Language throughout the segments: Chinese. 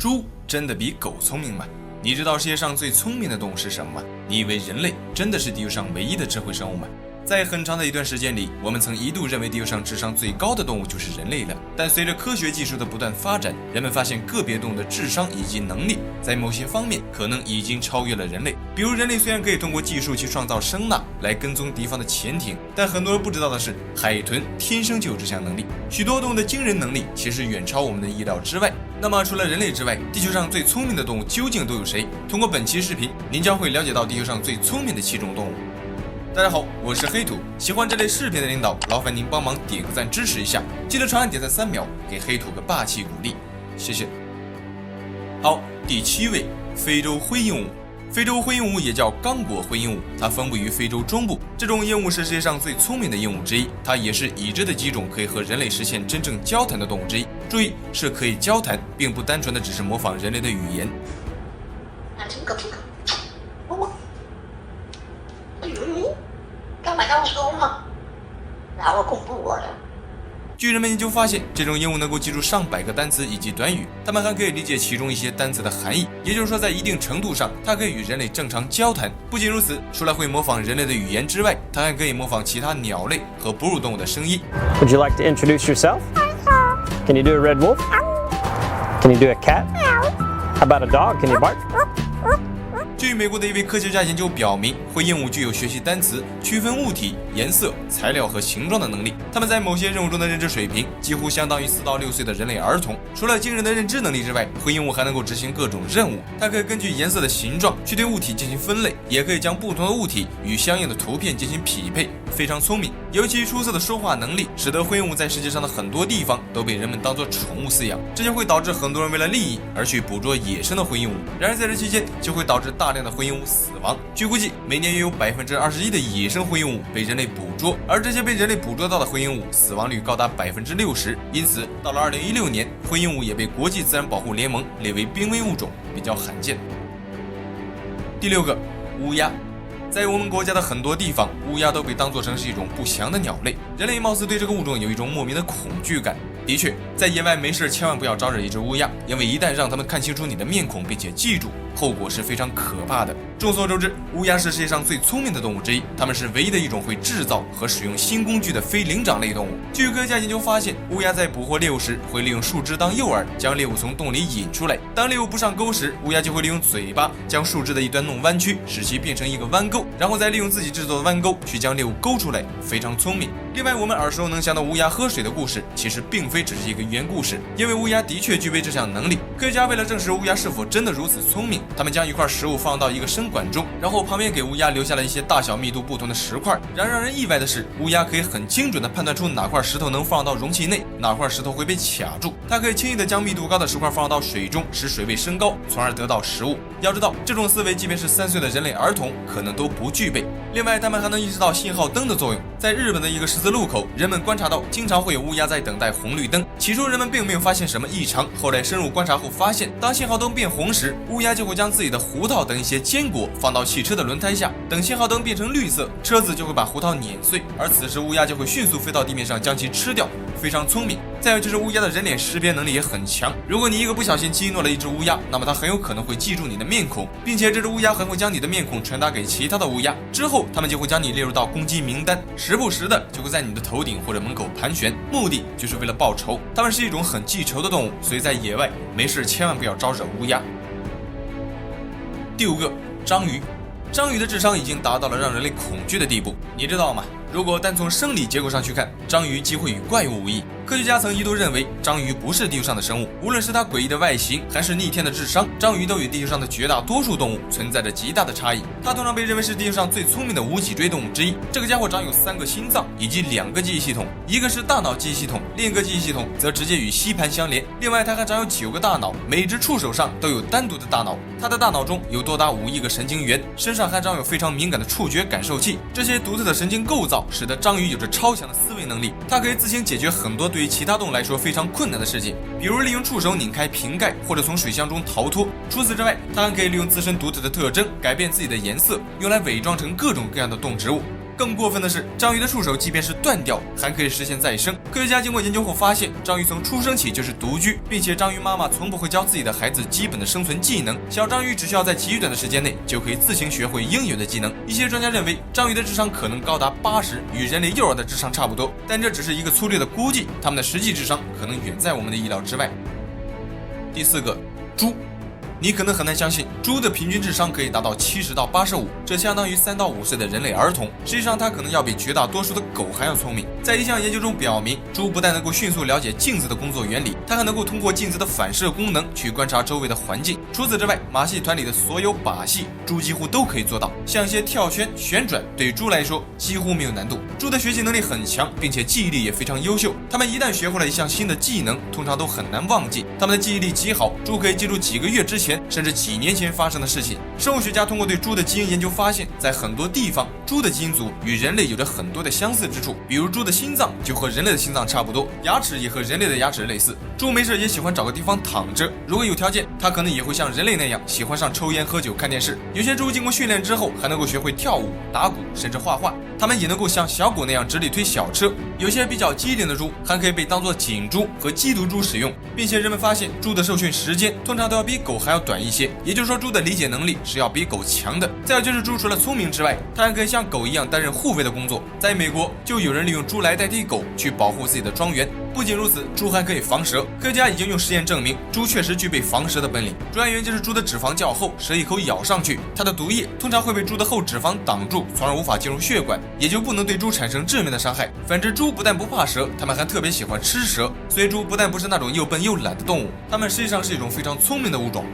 猪真的比狗聪明吗？你知道世界上最聪明的动物是什么吗？你以为人类真的是地球上唯一的智慧生物吗？在很长的一段时间里，我们曾一度认为地球上智商最高的动物就是人类了。但随着科学技术的不断发展，人们发现个别动物的智商以及能力在某些方面可能已经超越了人类。比如人类虽然可以通过技术去创造声呐来跟踪敌方的潜艇，但很多人不知道的是，海豚天生就有这项能力。许多动物的惊人能力其实远超我们的意料之外。那么除了人类之外，地球上最聪明的动物究竟都有谁？通过本期视频，您将会了解到地球上最聪明的7种动物。大家好，我是黑土，喜欢这类视频的领导，劳烦您帮忙点个赞支持一下，记得长按点赞3秒，给黑土个霸气鼓励，谢谢。好，第7位，非洲灰鹦鹉。非洲灰鹦鹉也叫刚果灰鹦鹉，它分布于非洲中部。这种鹦鹉是世界上最聪明的鹦鹉之一，它也是已知的几种可以和人类实现真正交谈的动物之一。注意，是可以交谈，并不单纯的只是模仿人类的语言。干嘛要说吗？让我恐怖我了。据人们研究发现，这种鹦鹉能够记住上百个单词以及短语，它们还可以理解其中一些单词的含义。也就是说，在一定程度上，它可以与人类正常交谈。不仅如此，除了会模仿人类的语言之外，它还可以模仿其他鸟类和哺乳动物的声音。Would you like to introduce yourself? Can you do a red wolf? Can you do a cat? How about a dog? Can you bark?据美国的一位科学家研究表明，灰鹦鹉具有学习单词、区分物体、颜色、材料和形状的能力。它们在某些任务中的认知水平几乎相当于4到6岁的人类儿童。除了惊人的认知能力之外，灰鹦鹉还能够执行各种任务。它可以根据颜色的形状去对物体进行分类，也可以将不同的物体与相应的图片进行匹配，非常聪明。尤其出色的说话能力，使得灰鹦鹉在世界上的很多地方都被人们当作宠物饲养，这就会导致很多人为了利益而去捕捉野生的灰鹦鹉。然而在这期间，就会导致大量的灰鹦鹉死亡。据估计，每年约有21%的野生灰鹦鹉被人类捕捉，而这些被人类捕捉到的灰鹦鹉死亡率高达60%。因此，到了2016年，灰鹦鹉也被国际自然保护联盟列为濒危物种，比较罕见。第6个，乌鸦。在我们国家的很多地方，乌鸦都被当作成是一种不祥的鸟类，人类貌似对这个物种有一种莫名的恐惧感。的确，在野外没事千万不要招惹一只乌鸦，因为一旦让它们看清楚你的面孔并且记住，后果是非常可怕的。众所周知，乌鸦是世界上最聪明的动物之一，它们是唯一的一种会制造和使用新工具的非灵长类动物。据科学家研究发现，乌鸦在捕获猎物时会利用树枝当诱饵，将猎物从洞里引出来。当猎物不上钩时，乌鸦就会利用嘴巴将树枝的一端弄弯曲，使其变成一个弯钩，然后再利用自己制作的弯钩去将猎物勾出来，非常聪明。另外，我们耳熟能详的乌鸦喝水的故事，其实并非只是一个寓言故事，因为乌鸦的确具备这项能力。科学家为了证实乌鸦是否真的如此聪明，他们将一块食物放到一个生管中，然后旁边给乌鸦留下了一些大小密度不同的石块。然而让人意外的是，乌鸦可以很精准地判断出哪块石头能放到容器内，哪块石头会被卡住。它可以轻易地将密度高的石块放到水中，使水位升高，从而得到食物。要知道，这种思维即便是3岁的人类儿童可能都不具备。另外，他们还能意识到信号灯的作用。在日本的一个十字路口，人们观察到经常会有乌鸦在等待红绿灯。起初人们并没有发现什么异常，后来深入观察后发现，当信号灯变红时，乌鸦就会将自己的胡桃等一些坚果放到汽车的轮胎下，等信号灯变成绿色，车子就会把胡桃碾碎，而此时乌鸦就会迅速飞到地面上将其吃掉，非常聪明。再有就是乌鸦的人脸识别能力也很强，如果你一个不小心激怒了一只乌鸦，那么它很有可能会记住你的面孔，并且这只乌鸦还会将你的面孔传达给其他的乌鸦，之后它们就会将你列入到攻击名单，时不时的就会在你的头顶或者门口盘旋，目的就是为了报仇。它们是一种很记仇的动物，所以在野外没事千万不要招惹乌鸦。第5个，章鱼。章鱼的智商已经达到了让人类恐惧的地步，你知道吗？如果单从生理结构上去看，章鱼几乎与怪物无异。科学家曾一度认为章鱼不是地球上的生物，无论是它诡异的外形还是逆天的智商，章鱼都与地球上的绝大多数动物存在着极大的差异。它通常被认为是地球上最聪明的无脊椎动物之一。这个家伙长有3个心脏以及2个记忆系统，一个是大脑记忆系统，另一个记忆系统则直接与吸盘相连。另外，它还长有9个大脑，每只触手上都有单独的大脑。它的大脑中有多达5亿个神经元，身上还长有非常敏感的触觉感受器。这些独特的神经构造使得章鱼有着超强的思维能力，它可以自行解决很多对于其他动物来说非常困难的事情，比如利用触手拧开瓶盖，或者从水箱中逃脱。除此之外，它还可以利用自身独特的特征改变自己的颜色，用来伪装成各种各样的动植物。更过分的是，章鱼的触手即便是断掉，还可以实现再生。科学家经过研究后发现，章鱼从出生起就是独居，并且章鱼妈妈从不会教自己的孩子基本的生存技能。小章鱼只需要在极短的时间内就可以自行学会应有的技能。一些专家认为，章鱼的智商可能高达80，与人类幼儿的智商差不多，但这只是一个粗略的估计，它们的实际智商可能远在我们的意料之外。第4个，猪。你可能很难相信，猪的平均智商可以达到70到85，这相当于3到5岁的人类儿童。实际上，它可能要比绝大多数的狗还要聪明。在一项研究中表明，猪不但能够迅速了解镜子的工作原理，它还能够通过镜子的反射功能去观察周围的环境。除此之外，马戏团里的所有把戏，猪几乎都可以做到。像一些跳圈、旋转，对于猪来说几乎没有难度。猪的学习能力很强，并且记忆力也非常优秀。它们一旦学会了一项新的技能，通常都很难忘记。它们的记忆力极好，猪可以记住几个月之前甚至几年前发生的事情。生物学家通过对猪的基因研究发现，在很多地方，猪的基因组与人类有着很多的相似之处，比如猪的心脏就和人类的心脏差不多，牙齿也和人类的牙齿类似。猪没事也喜欢找个地方躺着，如果有条件，它可能也会像人类那样喜欢上抽烟、喝酒、看电视。有些猪经过训练之后，还能够学会跳舞、打鼓，甚至画画。它们也能够像小狗那样直立推小车。有些比较机灵的猪还可以被当作警猪和缉毒猪使用，并且人们发现猪的受训时间通常都要比狗还要短一些，也就是说猪的理解能力是要比狗强的。再有就是猪除了聪明之外，它还可以像狗一样担任护卫的工作。在美国就有人利用猪来代替狗去保护自己的庄园。不仅如此，猪还可以防蛇。科学家已经用实验证明，猪确实具备防蛇的本领。主要原因就是猪的脂肪较厚，蛇一口咬上去，它的毒液通常会被猪的厚脂肪挡住，从而无法进入血管，也就不能对猪产生致命的伤害。反之，猪不但不怕蛇，它们还特别喜欢吃蛇。所以猪不但不是那种又笨又懒的动物，它们实际上是一种非常聪明的物种。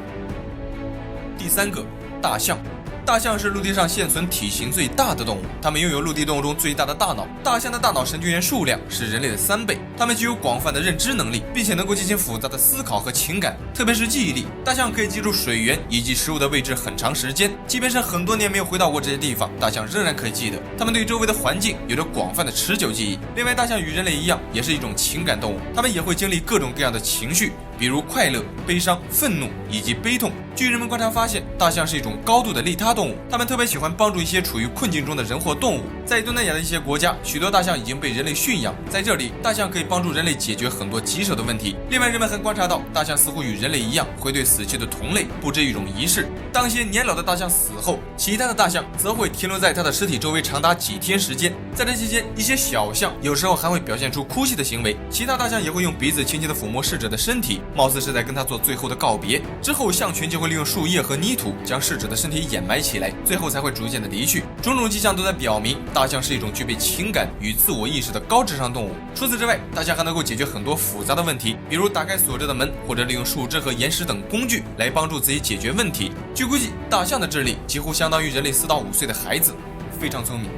第3个，大象。大象是陆地上现存体型最大的动物，它们拥有陆地动物中最大的大脑。大象的大脑神经元数量是人类的3倍，它们具有广泛的认知能力，并且能够进行复杂的思考和情感，特别是记忆力。大象可以记住水源以及食物的位置很长时间，即便是很多年没有回到过这些地方，大象仍然可以记得。它们对周围的环境有着广泛的持久记忆。另外，大象与人类一样，也是一种情感动物，它们也会经历各种各样的情绪，比如快乐、悲伤、愤怒以及悲痛。据人们观察发现，大象是一种高度的利他动物，它们特别喜欢帮助一些处于困境中的人或动物。在东南亚的一些国家，许多大象已经被人类驯养，在这里，大象可以帮助人类解决很多棘手的问题。另外，人们还观察到，大象似乎与人类一样，会对死去的同类布置一种仪式。当一些年老的大象死后，其他的大象则会停留在它的尸体周围长达几天时间。在这期间，一些小象有时候还会表现出哭泣的行为，其他大象也会用鼻子轻轻地抚摸逝者的身体，貌似是在跟他做最后的告别。之后，象群就会利用树叶和泥土将逝者的身体掩埋起来，最后才会逐渐的离去。种种迹象都在表明，大象是一种具备情感与自我意识的高智商动物。除此之外，大象还能够解决很多复杂的问题，比如打开锁着的门，或者利用树枝和岩石等工具来帮助自己解决问题。据估计，大象的智力几乎相当于人类4到5岁的孩子，非常聪明。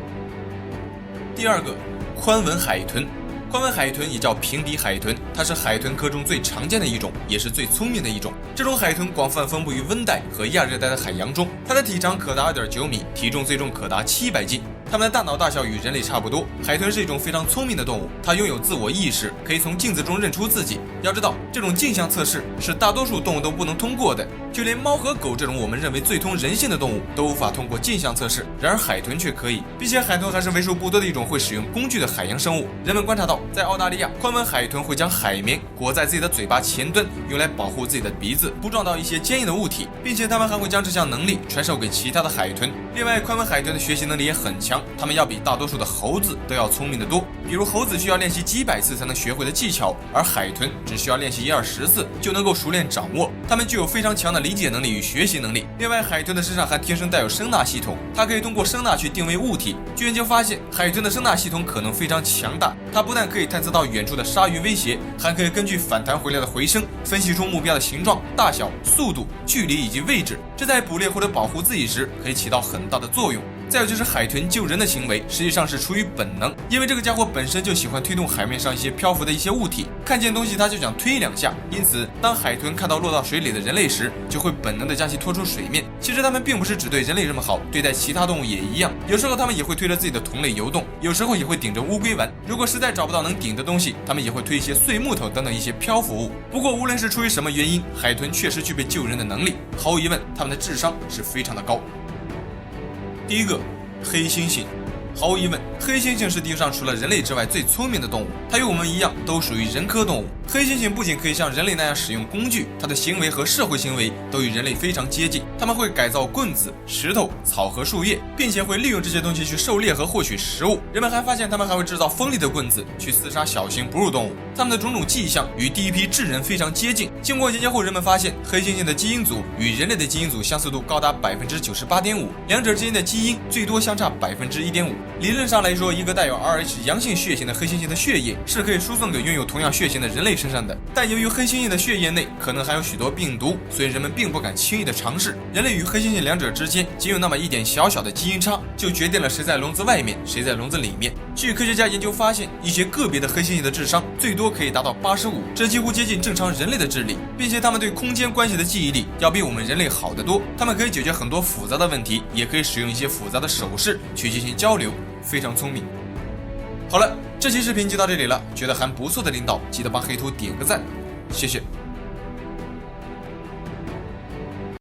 第2个，宽吻海豚。宽吻海豚也叫平底海豚，它是海豚科中最常见的一种，也是最聪明的一种。这种海豚广泛分布于温带和亚热带的海洋中，它的体长可达2.9米，体重最重可达700斤。它们的大脑大小与人类差不多。海豚是一种非常聪明的动物，它拥有自我意识，可以从镜子中认出自己。要知道，这种镜像测试是大多数动物都不能通过的，就连猫和狗这种我们认为最通人性的动物都无法通过镜像测试，然而海豚却可以，并且海豚还是为数不多的一种会使用工具的海洋生物。人们观察到，在澳大利亚，宽吻海豚会将海绵裹在自己的嘴巴前端，用来保护自己的鼻子不撞到一些坚硬的物体，并且它们还会将这项能力传授给其他的海豚。另外，宽吻海豚的学习能力也很强，它们要比大多数的猴子都要聪明得多。比如猴子需要练习几百次才能学会的技巧，而海豚只需要练习1-20次就能够熟练掌握。它们具有非常强的理解能力与学习能力。另外，海豚的身上还天生带有声纳系统，它可以通过声纳去定位物体。据研究发现，海豚的声纳系统可能非常强大，它不但可以探测到远处的鲨鱼威胁，还可以根据反弹回来的回声分析出目标的形状、大小、速度、距离以及位置，这在捕猎或者保护自己时可以起到很大的作用。再有就是海豚救人的行为实际上是出于本能，因为这个家伙本身就喜欢推动海面上一些漂浮的一些物体，看见东西它就想推2下，因此当海豚看到落到水里的人类时，就会本能的将其拖出水面。其实它们并不是只对人类这么好，对待其他动物也一样，有时候它们也会推着自己的同类游动，有时候也会顶着乌龟玩，如果实在找不到能顶的东西，它们也会推一些碎木头等等一些漂浮物。不过无论是出于什么原因，海豚确实具备救人的能力，毫无疑问它们的智商是非常的高。第1个，黑猩猩。毫无疑问，黑猩猩是地球上除了人类之外最聪明的动物，它与我们一样都属于人科动物。黑猩猩不仅可以像人类那样使用工具，它的行为和社会行为都与人类非常接近。它们会改造棍子、石头、草和树叶，并且会利用这些东西去狩猎和获取食物。人们还发现它们还会制造锋利的棍子去刺杀小型哺乳动物。它们的种种迹象与第一批智人非常接近。经过研究后，人们发现黑猩猩的基因组与人类的基因组相似度高达98.5%，两者之间的基因最多相差1.5%。理论上来说，一个带有 Rh 阳性血型的黑猩猩的血液是可以输送给拥有同样血型的人类身上的。但由于黑猩猩的血液内可能含有许多病毒，所以人们并不敢轻易的尝试。人类与黑猩猩两者之间仅有那么一点小小的基因差，就决定了谁在笼子外面，谁在笼子里面。据科学家研究发现，一些个别的黑猩猩的智商最多可以达到85，这几乎接近正常人类的智力，并且他们对空间关系的记忆力要比我们人类好得多。他们可以解决很多复杂的问题，也可以使用一些复杂的手势去进行交流，非常聪明。好了，这期视频就到这里了，觉得还不错的领导记得帮黑兔点个赞，谢谢。